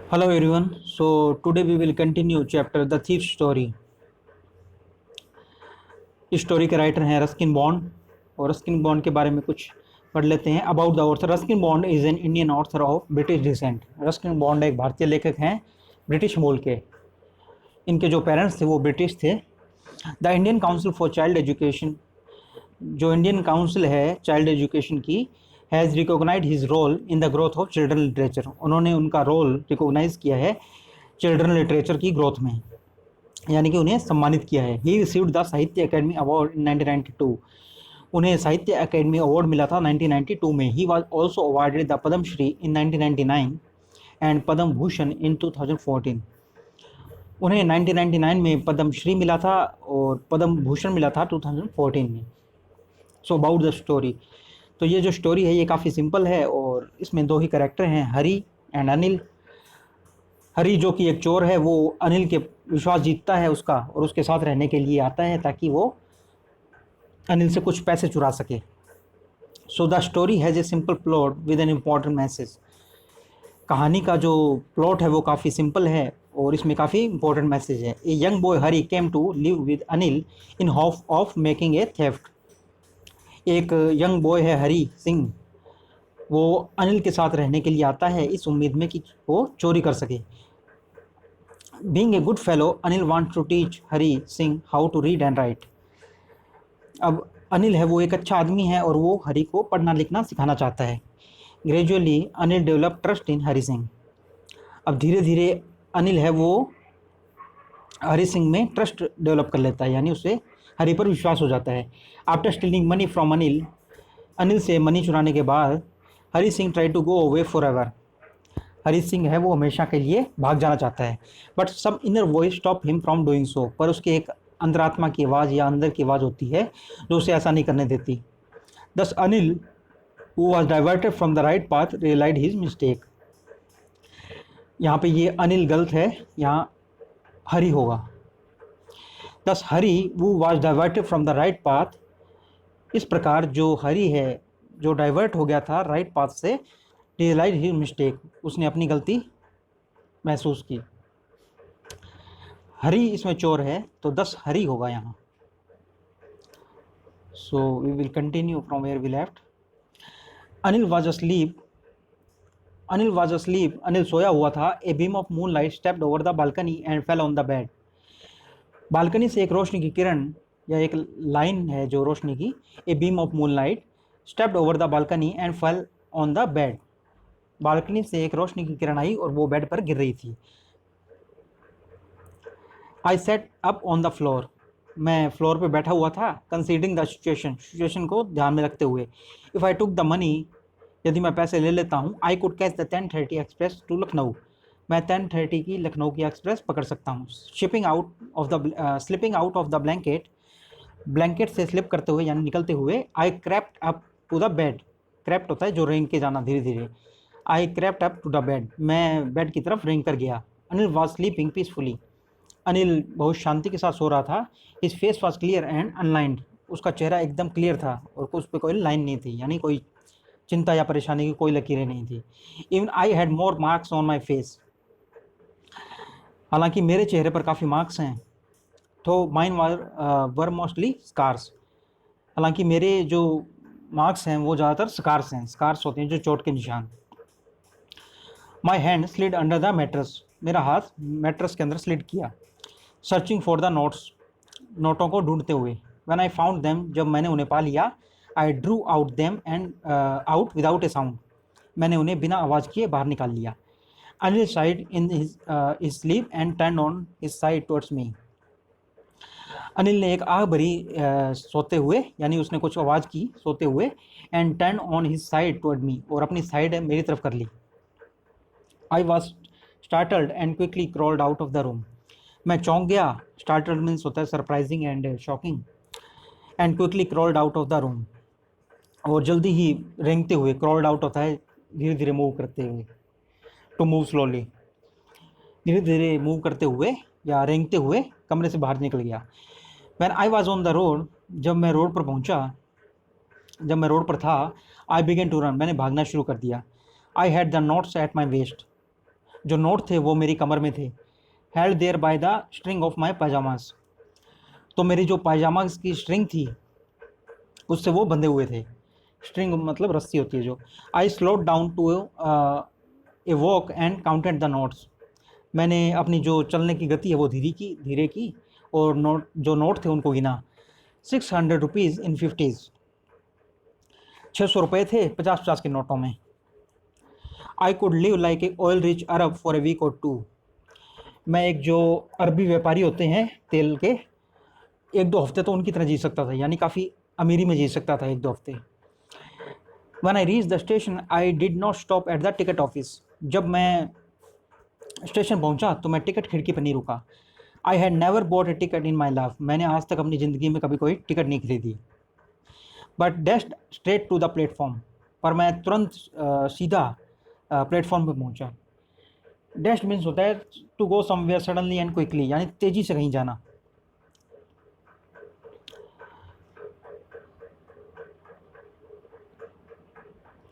Hello everyone. So today we will continue chapter The Thief Story. इस story के writer हैं Ruskin Bond और Ruskin Bond के बारे में कुछ पढ़ लेते हैं। About the author, Ruskin Bond is an Indian author of British descent. Ruskin Bond एक भारतीय लेखक हैं ब्रिटिश मूल के। इनके जो पेरेंट्स थे वो ब्रिटिश थे। The Indian council for child education, जो इंडियन काउंसिल है चाइल्ड एजुकेशन की, has recognised his role in the growth of children literature. उन्होंने उनका रोल रिकॉग्नाइज किया है चिल्ड्रन लिटरेचर की ग्रोथ में, यानी कि उन्हें सम्मानित किया है। He received the Sahitya Akademi award in 1992। उन्हें साहित्य अकेडमी अवार्ड मिला था 1992 में। He was also awarded the Padma Shri in 1999 and Padma Bhushan in 2014। उन्हें 1999 में पद्म श्री मिला था और पद्म भूषण मिला था 2014 में। सो अबाउट द स्टोरी, तो ये जो स्टोरी है ये काफ़ी सिंपल है और इसमें दो ही कैरेक्टर हैं, हरी एंड अनिल। हरी जो कि एक चोर है, वो अनिल के विश्वास जीतता है उसका और उसके साथ रहने के लिए आता है ताकि वो अनिल से कुछ पैसे चुरा सके। So the story has a simple plot with an important message. कहानी का जो प्लॉट है वो काफ़ी सिंपल है और इसमें काफ़ी इंपॉर्टेंट मैसेज है। A young boy Hari came to live with Anil in hope of making a theft. एक यंग बॉय है हरी सिंह, वो अनिल के साथ रहने के लिए आता है इस उम्मीद में कि वो चोरी कर सके। Being a good fellow, Anil wants to teach Hari Singh how to read and write. अब अनिल है वो एक अच्छा आदमी है और वो हरी को पढ़ना लिखना सिखाना चाहता है। Gradually Anil develop trust in Hari Singh. अब धीरे धीरे अनिल है वो हरी सिंह में ट्रस्ट डेवलप कर लेता है, यानी उसे हरी पर विश्वास हो जाता है। After stealing money from Anil, Anil से मनी चुराने के बाद Hari Singh try to go away for ever. Hari Singh है वो हमेशा के लिए भाग जाना चाहता है, but some inner voice stop him from doing so. पर उसके एक अंतरात्मा की आवाज़ या अंदर की आवाज़ होती है जो उसे ऐसा नहीं करने देती। Thus Anil who was diverted from the right path realise his mistake. यहाँ पे ये अनिल गलत है, यहाँ हरी होगा। Thus Hari who was diverted from the right path, इस प्रकार जो हरी है जो डाइवर्ट हो गया था राइट पाथ से, रियलाइज हिज मिस्टेक, उसने अपनी गलती महसूस की। हरी इसमें चोर है तो 10 हरी होगा यहाँ। So we will continue from where we left. Anil was asleep, Anil सोया हुआ था। A beam of moonlight stepped over the balcony and fell on the bed. Balcony से एक रोशनी की किरण या एक लाइन है जो रोशनी की, ए beam of moonlight stepped over the balcony and fell on the bed. Balcony से एक रोशनी की किरण आई और वो बेड पर गिर रही थी। I sat up on the floor, मैं फ्लोर पे बैठा हुआ था। कंसीडरिंग द सिचुएशन को ध्यान में रखते हुए। If I took the money, यदि मैं पैसे ले लेता हूँ, I could catch the 10:30 express to Lucknow, मैं 10:30 की लखनऊ की एक्सप्रेस पकड़ सकता हूँ। Slipping out of the blanket, blanket से स्लिप करते हुए यानी निकलते हुए, I crept up to the bed, crept होता है जो रेंग के जाना धीरे धीरे। I crept up to the bed, मैं बेड की तरफ रेंग कर गया। Anil was sleeping peacefully, Anil बहुत शांति के साथ सो रहा था। His face was clear and unlined, उसका चेहरा एकदम क्लियर था और उस पर कोई लाइन नहीं थी, यानी कोई चिंता या परेशानी की कोई लकीरें नहीं थी। Even I had more marks on my face, हालांकि मेरे चेहरे पर काफ़ी मार्क्स हैं। तो माइन वर मोस्टली स्कार्स, हालांकि मेरे जो मार्क्स हैं वो ज़्यादातर स्कार्स हैं। स्कार्स होते हैं जो चोट के निशान। My hand slid under the mattress, मेरा हाथ मैट्रेस के अंदर स्लिड किया। सर्चिंग फॉर द नोट्स, नोटों को ढूंढते हुए। व्हेन आई फाउंड देम, जब मैंने उन्हें पा लिया। I drew out them and out without A sound, मैंने उन्हें बिना आवाज़ किए बाहर निकाल लिया। Anil side in his sleep and turn on his side towards me, Anil ने एक आह भरी सोते हुए, यानी उसने कुछ आवाज़ की सोते हुए। And turn on his side toward me, और अपनी साइड मेरी तरफ कर ली। I was startled and quickly crawled out of the room, मैं चौंक गया। स्टार्टल्ड मीन्स होता है surprising and shocking. And quickly crawled out of the room, और जल्दी ही रेंगते हुए, क्रॉल्ड आउट होता है धीरे धीरे मूव करते हुए, टू मूव स्लोली, धीरे धीरे मूव करते हुए या रेंगते हुए कमरे से बाहर निकल गया। When I was on the road, जब मैं रोड पर पहुंचा, जब मैं रोड पर था। आई बिगेन टू रन, मैंने भागना शुरू कर दिया। I had the notes at my waist, जो नोट थे वो मेरी कमर में थे, held there by the string of my pyjamas, तो मेरी जो पायजामास की स्ट्रिंग थी उससे वो बंधे हुए थे। स्ट्रिंग मतलब रस्सी होती है जो। I slowed down to a walk and counted the notes, मैंने अपनी जो चलने की गति है वो धीरे की और नोट थे उनको गिना। 600 रुपीज़ इन 50s, 600 रुपये थे 50-50 के नोटों में। I could live like a oil rich Arab for a week or two, मैं एक जो अरबी व्यापारी होते हैं तेल के, 1-2 हफ्ते तो उनकी तरह जी सकता था, यानी काफ़ी अमीरी में जी सकता था 1-2 हफ्ते। When I reached the station, I did not stop at the ticket office, जब मैं स्टेशन पहुंचा तो मैं टिकट खिड़की पर नहीं रुका। I had never bot A ticket in my life, मैंने आज तक अपनी ज़िंदगी में कभी कोई टिकट नहीं खरीदी। But dashed straight to the platform, पर मैं तुरंत सीधा प्लेटफॉर्म पर पहुंचा। डैश्ड मीन्स होता है to go somewhere suddenly and quickly, यानी तेज़ी से कहीं जाना।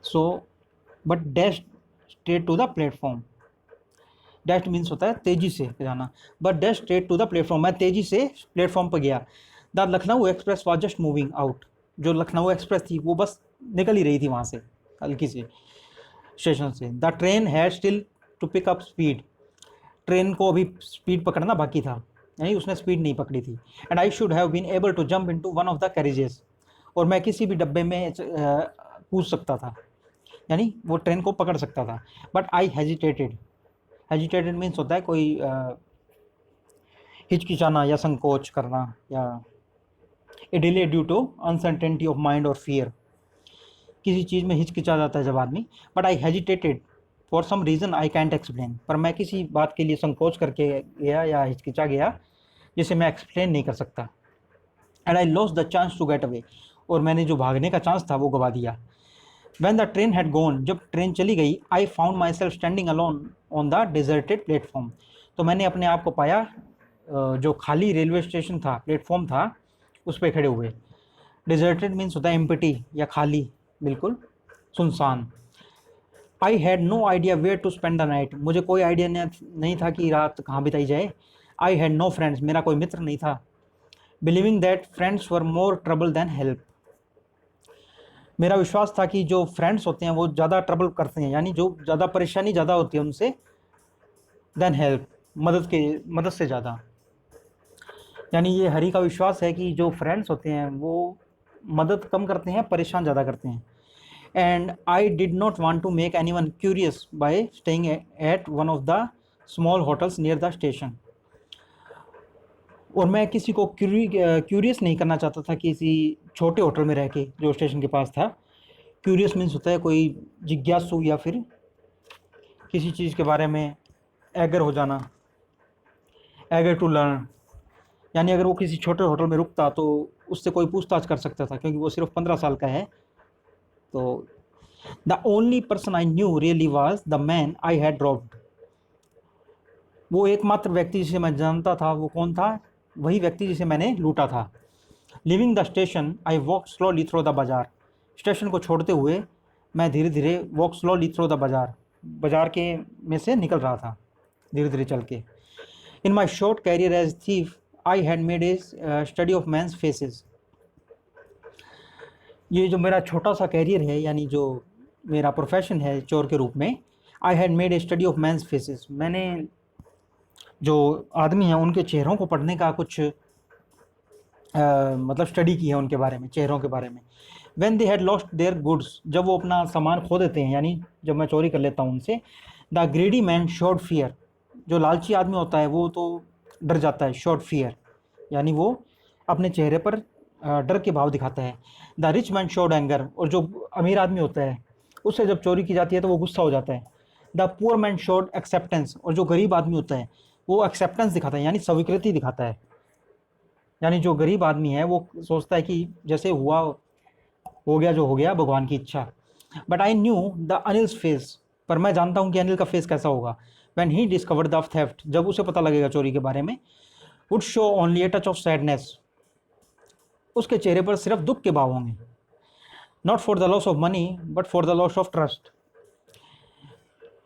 So but dashed straight to the platform, dash means होता है तेज़ी से जाना, but dash straight to the platform, मैं तेज़ी से प्लेटफॉर्म पर गया। The Lucknow express was just moving out, जो लखनऊ एक्सप्रेस थी वो बस निकल ही रही थी वहाँ से हल्की से स्टेशन से। The train had still to pick up speed, train को अभी स्पीड पकड़ना बाकी था, यानी उसने स्पीड नहीं पकड़ी थी। And I should have been able to jump into one of the carriages, और मैं किसी भी डब्बे में कूद सकता था, यानी वो ट्रेन को पकड़ सकता था। But I hesitated, hesitated means होता है कोई हिचकिचाना या संकोच करना, या a delay due to uncertainty of mind और फियर, किसी चीज़ में हिचकिचा जाता है जब आदमी। But I hesitated for some reason I can't explain, पर मैं किसी बात के लिए संकोच करके गया या हिचकिचा गया जिसे मैं एक्सप्लेन नहीं कर सकता। And I lost the chance to get away, और मैंने जो भागने का चांस था वो गवा दिया। When the train had gone, जब ट्रेन चली गई, I found myself standing alone on the deserted platform, तो मैंने अपने आप को पाया जो खाली रेलवे स्टेशन था, प्लेटफॉर्म था, उस पर खड़े हुए। डिजर्टेड मीन्स होता है एम्प्टी या खाली, बिल्कुल सुनसान। I had no idea where to spend the night, मुझे कोई आइडिया नहीं था कि रात कहाँ बिताई जाए। आई हैड नो फ्रेंड्स, मेरा कोई मित्र नहीं था। Believing that friends were more trouble than help, मेरा विश्वास था कि जो फ्रेंड्स होते हैं वो ज़्यादा ट्रबल करते हैं, यानी जो ज़्यादा परेशानी ज़्यादा होती है उनसे, देन हेल्प, मदद से ज़्यादा। यानी ये हरी का विश्वास है कि जो फ्रेंड्स होते हैं वो मदद कम करते हैं, परेशान ज़्यादा करते हैं। And I did not want to make anyone curious by staying at one of the small hotels near the station, और मैं किसी को क्यूरियस नहीं करना चाहता था किसी छोटे होटल में रह के जो स्टेशन के पास था। क्यूरियस मीन्स होता है कोई जिज्ञासु, या फिर किसी चीज़ के बारे में एगर हो जाना, एगर टू लर्न, यानी अगर वो किसी छोटे होटल में रुकता तो उससे कोई पूछताछ कर सकता था, क्योंकि वो सिर्फ 15 साल का है। तो the only person I knew really was the man I had dropped, वो एकमात्र व्यक्ति जिसे मैं जानता था वो कौन था, वही व्यक्ति जिसे मैंने लूटा था। Living the station I walk slowly through the बाजार, स्टेशन को छोड़ते हुए मैं धीरे धीरे वॉक स्लोली थ्रू द बाजार, बाजार के में से निकल रहा था धीरे धीरे चल के। In my short career as thief I had made a study of men's faces, ये जो मेरा छोटा सा कैरियर है, यानी जो मेरा प्रोफेशन है चोर के रूप में, I had made a study of men's faces, मैंने जो आदमी हैं उनके चेहरों को पढ़ने का कुछ मतलब स्टडी की है उनके बारे में, चेहरों के बारे में। When they had lost their goods, जब वो अपना सामान खो देते हैं, यानी जब मैं चोरी कर लेता हूँ उनसे। The greedy man showed fear, जो लालची आदमी होता है वो तो डर जाता है, शोड फियर यानी वो अपने चेहरे पर डर के भाव दिखाता है। The rich man showed anger, और जो अमीर आदमी होता है उससे जब चोरी की जाती है तो वो गुस्सा हो जाता है। The poor man showed acceptance, और जो गरीब आदमी होता है वो एक्सेप्टेंस दिखाता है, यानी स्वीकृति दिखाता है। यानी जो गरीब आदमी है वो सोचता है कि जैसे हुआ हो गया, जो हो गया भगवान की इच्छा। But I knew the Anil's face, पर मैं जानता हूँ कि अनिल का फेस कैसा होगा। When he discovered the theft, जब उसे पता लगेगा चोरी के बारे में। Would show only a touch of sadness, उसके चेहरे पर सिर्फ दुख के भाव होंगे। Not for the loss of money but for the loss of trust,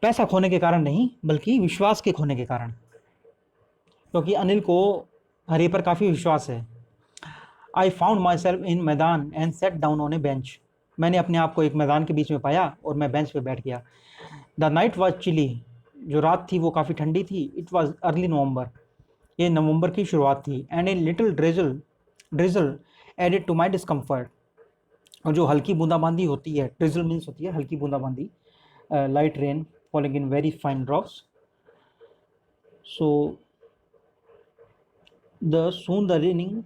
पैसा खोने के कारण नहीं, बल्कि विश्वास के खोने के कारण, क्योंकि अनिल को हरी पर काफ़ी विश्वास है। I found my self in मैदान and sat down on A bench. मैंने अपने आप को एक मैदान के बीच में पाया और मैं बेंच पे बैठ गया। The night was chilly. जो रात थी वो काफ़ी ठंडी थी। It was early November. ये नवंबर की शुरुआत थी। And a little drizzle added to my discomfort. और जो हल्की बूंदाबांदी होती है, ड्रिजल मीन्स होती है हल्की बूंदाबांदी, light rain falling in very fine drops. So the soon the raining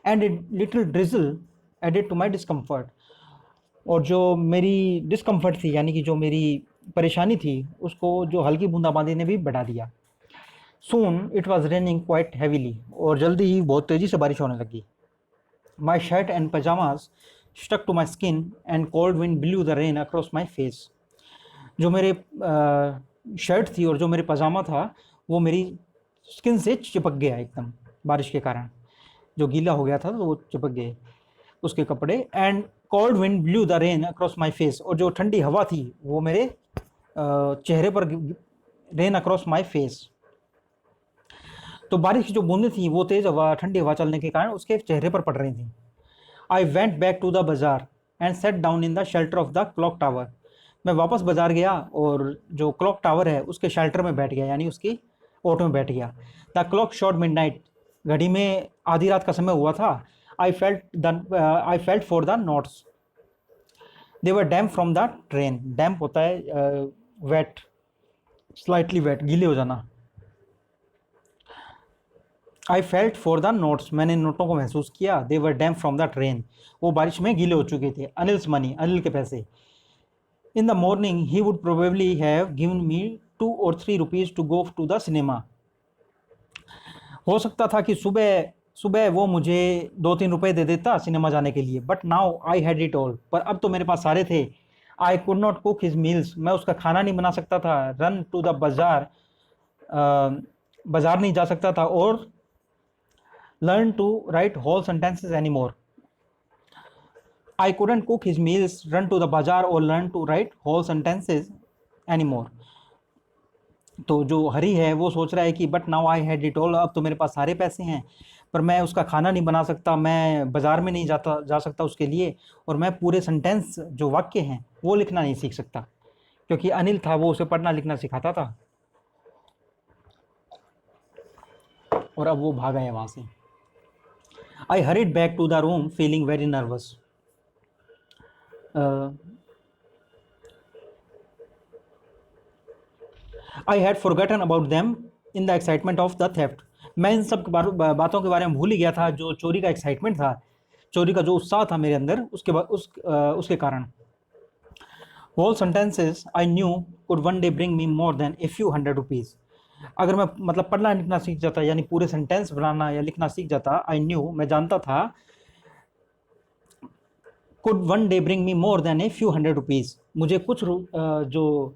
and a little drizzle added to my discomfort. और जो मेरी डिस्कम्फर्ट थी, यानी कि जो मेरी परेशानी थी, उसको जो हल्की बूंदाबांदी ने भी बढ़ा दिया। Soon it was raining quite heavily. और जल्दी ही बहुत तेज़ी से बारिश होने लगी। My shirt and pyjamas stuck to my skin and cold wind blew the rain across my face. जो मेरे शर्ट थी और जो मेरे पजामा था वो मेरी स्किन से चिपक गया एकदम बारिश के कारण। जो गीला हो गया था तो वो चिपक गए उसके कपड़े। And cold wind blew the rain across my face. और जो ठंडी हवा थी वो मेरे चेहरे पर, रेन अक्रॉस माई फेस। तो बारिश की जो बूंदें थी वो तेज़ हवा, ठंडी हवा चलने के कारण उसके चेहरे पर पड़ रही थी। I went back to the bazaar and sat down in the shelter of the clock tower. मैं वापस बाजार गया और जो क्लॉक टावर है उसके शेल्टर में बैठ गया, यानी उसकी ओट में बैठ गया। The clock struck midnight. घड़ी में आधी रात का समय हुआ था। I felt for the notes. They were damp from the rain. Damp होता है वेट, स्लाइटली वेट, गीले हो जाना। I felt for the notes. मैंने नोटों को महसूस किया। They were damp from the rain. वो बारिश में गीले हो चुके थे। अनिल्स मनी, अनिल के पैसे। In the morning he would probably have given me 2 or 3 rupees to go to the cinema. हो सकता था कि सुबह सुबह वो मुझे 2-3 रुपए दे देता सिनेमा जाने के लिए। But now I had it all. पर अब तो मेरे पास सारे थे। I could not cook his meals. मैं उसका खाना नहीं बना सकता था। रन टू द बाजार, बाजार नहीं जा सकता था। और learn to write whole sentences any more. I couldn't cook his meals, run to the bazaar or learn to write whole sentences anymore। तो जो हरी है वो सोच रहा है कि but now I had it all. अब तो मेरे पास सारे पैसे हैं, पर मैं उसका खाना नहीं बना सकता, मैं बाज़ार में नहीं जा सकता उसके लिए, और मैं पूरे सेंटेंस जो वाक्य हैं वो लिखना नहीं सीख सकता, क्योंकि अनिल था वो उसे पढ़ना लिखना सिखाता था। और अब वो भागा है वहाँ से। I hurried back to the room feeling very nervous. I had forgotten about them in the excitement of the theft. मैं इन सब बातों के बारे में भूल ही गया था। जो चोरी का एक्साइटमेंट था, चोरी का जो उत्साह था मेरे अंदर, उसके कारण। Whole sentences I knew could one day bring me more than a few hundred rupees. अगर मैं मतलब पढ़ना लिखना सीख जाता, यानी पूरे सेंटेंस बनाना या लिखना सीख जाता, आई न्यू, मैं जानता था, could one day bring me more than a few hundred rupees, मुझे कुछ जो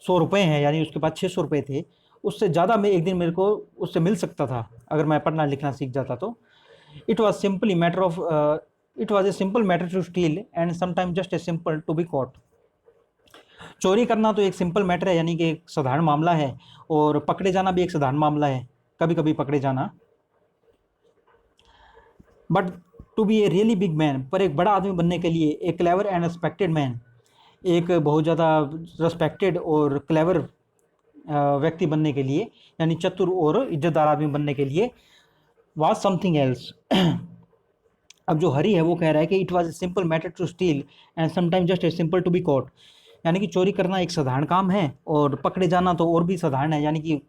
100 रुपये हैं, यानी उसके पास 600 रुपये थे, उससे ज़्यादा मैं एक दिन मेरे को उससे मिल सकता था अगर मैं पढ़ना लिखना सीख जाता तो। It was a simple matter to steal and sometime just a simple to be caught. चोरी करना तो एक सिंपल मैटर है, यानी कि एक साधारण मामला है, और पकड़े जाना भी एक साधारण मामला है, कभी कभी पकड़े जाना। But to be a really big man, पर एक बड़ा आदमी बनने के लिए, एक क्लेवर एंड रिस्पेक्टेड मैन, एक बहुत ज़्यादा रिस्पेक्टेड और क्लेवर व्यक्ति बनने के लिए, यानी चतुर और इज्जतदार आदमी बनने के लिए, वाज समथिंग एल्स। अब जो हरी है वो कह रहा है कि it was a simple matter to steal and sometime just a simple to be caught, यानी कि चोरी करना एक साधारण काम है और पकड़े जाना तो और भी साधारण है, यानी कि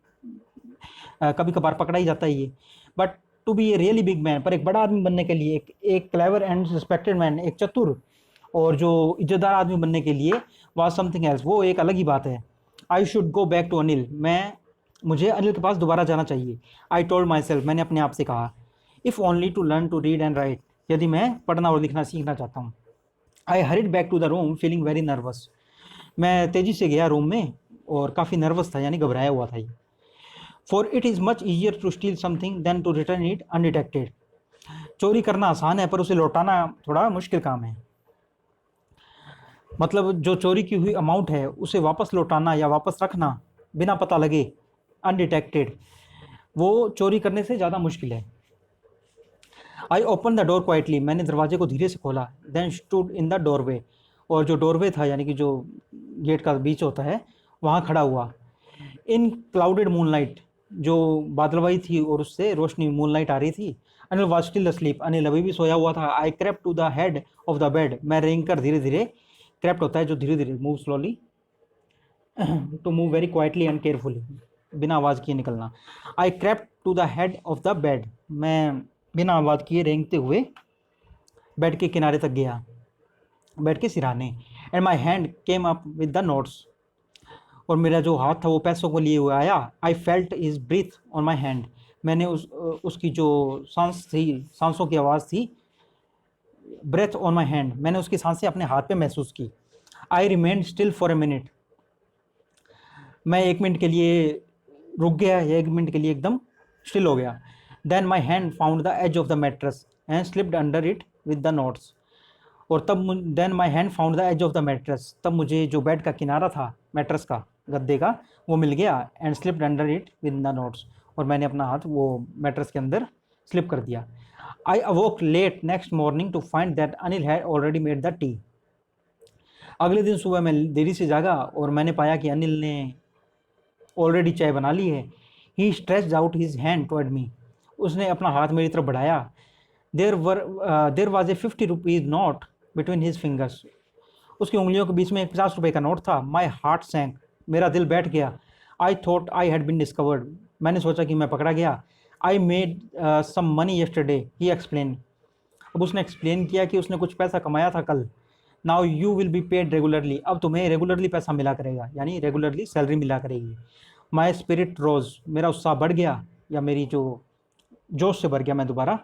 कभी कभार पकड़ा ही जाता है ये। But to be a really big man, पर एक बड़ा आदमी बनने के लिए, एक क्लेवर एंड रिस्पेक्टेड मैन, एक चतुर और जो इज्जतदार आदमी बनने के लिए, वाज समथिंग एल्स, वो एक अलग ही बात है। I should go back to Anil, मुझे अनिल के पास दोबारा जाना चाहिए। आई टोल्ड माई सेल्फ, मैंने अपने आप से कहा, if only to learn to read and write, यदि मैं पढ़ना और लिखना सीखना चाहता हूँ। I hurried back to the room feeling very nervous, मैं तेज़ी से गया रूम में और काफ़ी नर्वस था, यानी घबराया हुआ था ये। For it is much easier to steal something than to return it undetected, चोरी करना आसान है पर उसे लौटाना थोड़ा मुश्किल काम है। मतलब जो चोरी की हुई अमाउंट है उसे वापस लौटाना या वापस रखना बिना पता लगे, अनडिटेक्टेड, वो चोरी करने से ज़्यादा मुश्किल है। I open the door quietly, मैंने दरवाजे को धीरे से खोला। Then stood in the doorway, और जो डोरवे था यानी कि जो गेट का बीच होता है वहाँ खड़ा हुआ। इन क्लाउडेड मूनलाइट, जो बादलवाई थी और उससे रोशनी मूनलाइट आ रही थी। Anil was still asleep, Anil अभी भी सोया हुआ था। I crept to the head of the bed, मैं रेंग कर धीरे धीरे, क्रेप्ट होता है जो धीरे धीरे, move slowly, to move very quietly and carefully, बिना आवाज़ किए निकलना। I crept to the head of the bed, मैं बिना आवाज़ किए रेंगते हुए बेड के किनारे तक गया, बेड के सिराने। And my hand came up with the notes, और मेरा जो हाथ था वो पैसों को लिए हुए आया। I felt his breath on my hand, मैंने उसकी जो सांस थी, सांसों की आवाज़ थी, ब्रेथ ऑन माई हैंड, मैंने उसकी सांसें अपने हाथ पे महसूस की। I remain still for a minute, मैं 1 मिनट के लिए रुक गया, या 1 मिनट के लिए एकदम स्टिल हो गया। Then my hand found the edge of the mattress and slipped under it with the notes, और तब then my hand found the edge of the mattress, तब मुझे जो बेड का किनारा था मैट्रेस का, गद्दे का, वो मिल गया। And slipped under it with the notes, और मैंने अपना हाथ वो मैट्रेस के अंदर स्लिप कर दिया। I awoke late next morning to find that Anil had already made the tea, अगले दिन सुबह मैं देरी से जागा और मैंने पाया कि अनिल ने ऑलरेडी चाय बना ली है। He stretched out his hand toward me, उसने अपना हाथ मेरी तरफ बढ़ाया। There was a 50 rupees note between his fingers, उसकी उंगलियों के बीच में एक 50 रुपये का नोट था। माई हार्ट सैंक, मेरा दिल बैठ गया। I thought I had been discovered, मैंने सोचा कि मैं पकड़ा गया। I made some money yesterday, he explain, अब उसने एक्सप्लेन किया कि उसने कुछ पैसा कमाया था कल। Now you will be paid regularly, अब तुम्हें रेगुलरली पैसा मिला करेगा, यानी रेगुलरली सैलरी मिला करेगी। माई स्पिरिट रोज, मेरा उत्साह बढ़ गया, या मेरी जो जोश से भर गया मैं दोबारा।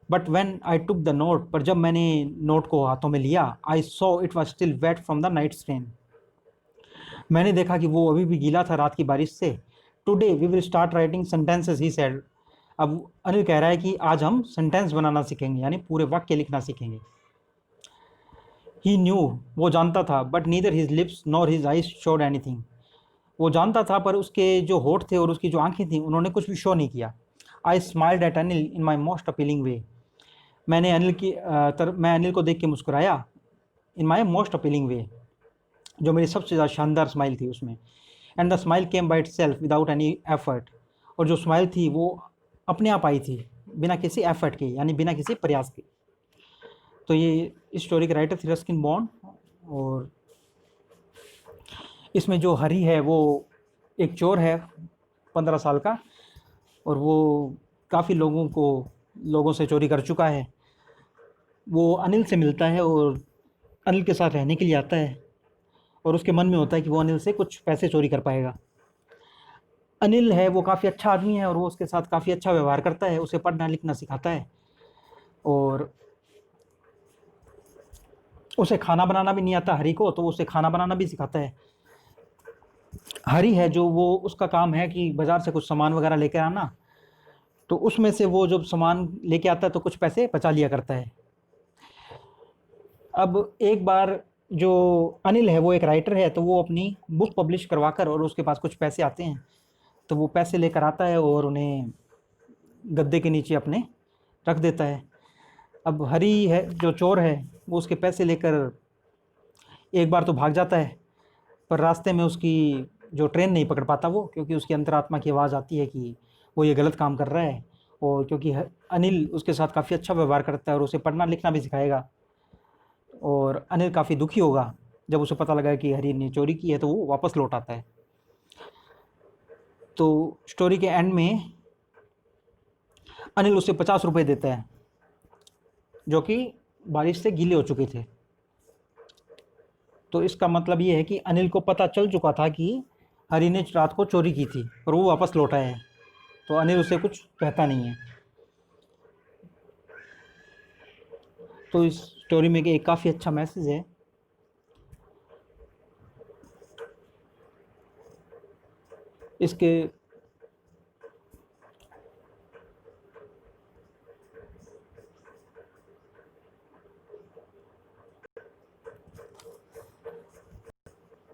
But when I took the note, पर जब मैंने नोट को हाथों में लिया, I saw it was still wet from the night strain, मैंने देखा कि वो अभी भी गीला था रात की बारिश से। Today we will start writing sentences, he said, अब अनिल कह रहा है कि आज हम सेंटेंस बनाना सीखेंगे, यानी पूरे वाक्य लिखना सीखेंगे। ही न्यू, वो जानता था, but neither his lips nor his eyes showed anything, वो जानता था पर उसके जो होठ थे और उसकी जो आंखें थी उन्होंने कुछ भी शो नहीं किया। I smiled at Anil in my most appealing way, मैं अनिल को देख के मुस्कुराया। इन माई मोस्ट अपीलिंग वे, जो मेरी सबसे ज़्यादा शानदार स्माइल थी उसमें। And the smile came by it self without any effort, और जो स्माइल थी वो अपने आप आई थी, बिना किसी एफर्ट के, यानी बिना किसी प्रयास के। तो ये इस स्टोरी के राइटर थे रस्किन बॉन्ड, और इसमें जो हरी है वो एक चोर है 15 साल का, और वो काफ़ी लोगों से चोरी कर चुका है। वो अनिल से मिलता है और अनिल के साथ रहने के लिए आता है, और उसके मन में होता है कि वो अनिल से कुछ पैसे चोरी कर पाएगा। अनिल है वो काफ़ी अच्छा आदमी है, और वो उसके साथ काफ़ी अच्छा व्यवहार करता है, उसे पढ़ना लिखना सिखाता है, और उसे खाना बनाना भी नहीं आता हरी को, तो वो उसे खाना बनाना भी सिखाता है। हरी है जो वो उसका काम है कि बाज़ार से कुछ सामान वगैरह लेकर आना, तो उसमें से वो जब सामान लेके आता है तो कुछ पैसे बचा लिया करता है। अब एक बार जो अनिल है वो एक राइटर है, तो वो अपनी बुक पब्लिश करवाकर और उसके पास कुछ पैसे आते हैं, तो वो पैसे लेकर आता है और उन्हें गद्दे के नीचे अपने रख देता है। अब हरी है जो चोर है वो उसके पैसे लेकर एक बार तो भाग जाता है, पर रास्ते में उसकी जो ट्रेन नहीं पकड़ पाता वो, क्योंकि उसकी अंतरात्मा की आवाज़ आती है कि वो ये गलत काम कर रहा है। और क्योंकि अनिल उसके साथ काफ़ी अच्छा व्यवहार करता है और उसे पढ़ना लिखना भी सिखाएगा, और अनिल काफ़ी दुखी होगा जब उसे पता लगा कि हरी ने चोरी की है, तो वो वापस लौट आता है। तो स्टोरी के एंड में अनिल उसे 50 रुपये देता है, जो कि बारिश से गीले हो चुके थे। तो इसका मतलब ये है कि अनिल को पता चल चुका था कि हरी ने रात को चोरी की थी, और वो वापस लौटा है, तो अनिल उसे कुछ कहता नहीं है। तो इस स्टोरी में एक काफ़ी अच्छा मैसेज है। इसके